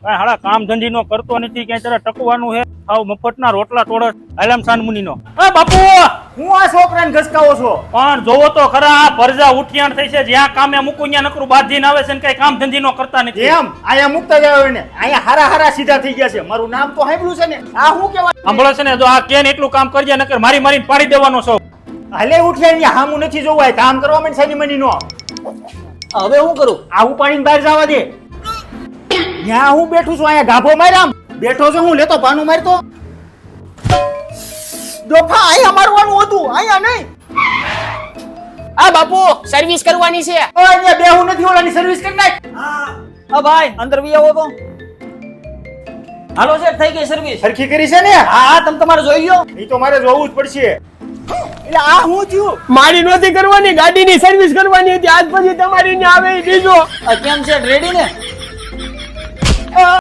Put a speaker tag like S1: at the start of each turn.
S1: કાંઈ હાડા કામ ધંધી નો કરતો નથી, ક્યાંય તારે ટકવાનું છે. હાવ મફતના રોટલા તોડે આલામ સાન મુનિ નો. બાપુ
S2: હું આ છોકરાને ઘસકાવો છો?
S1: પણ જોવો તો ખરા, આ પરજા ઉઠિયાણ થઈ છે. જ્યાં કામે મૂકું ત્યાં નકરું બાંધીને આવે છે ને કઈ કામ ધંધી નો કરતા નથી.
S2: એમ અહીંયા મુકતા જાવ ને, અહીંયા હારા હારા સીધા થઈ ગયા છે. મારું નામ તો સાંભળ્યું છે ને. આ શું કહેવાય?
S1: સાંભળે છે ને, જો આ કેન એટલું કામ કરજે, નકર મારી મારીને પાડી દેવાનો છો.
S2: હાલે ઉઠ્યા ને હામું નથી જોવાય, કામ કરવા માંડ સાની મની નો.
S3: હવે હું કરું?
S2: આ ઉપાડીને બહાર જવા દે. ત્યાં હું બેઠું છું, અહીંયા ગાભો માર્યા બેઠો છું. હું લેતો પાનું મારતો દોફા. અહીંયા મારવાનું હતું, અહીંયા નહીં.
S3: આ બાપુ સર્વિસ કરવાની છે.
S2: ઓ અહીંયા બેહું નથી, ઓલાની સર્વિસ કરી નાખ.
S3: હા ભાઈ અંદર બી આવો તો. હાલો છે, થઈ ગઈ સર્વિસ.
S2: સરખી કરી છે ને?
S3: હા તમે તમારે જોઈ લો.
S2: એ તો મારે જોવું જ પડશે. એટલે આ હું થયું?
S4: મારી નહોતી કરવાની, ગાડીની સર્વિસ કરવાની હતી. આજ પછી તમારી ને આવે એ દીજો.
S3: કેમ છે, રેડી ને?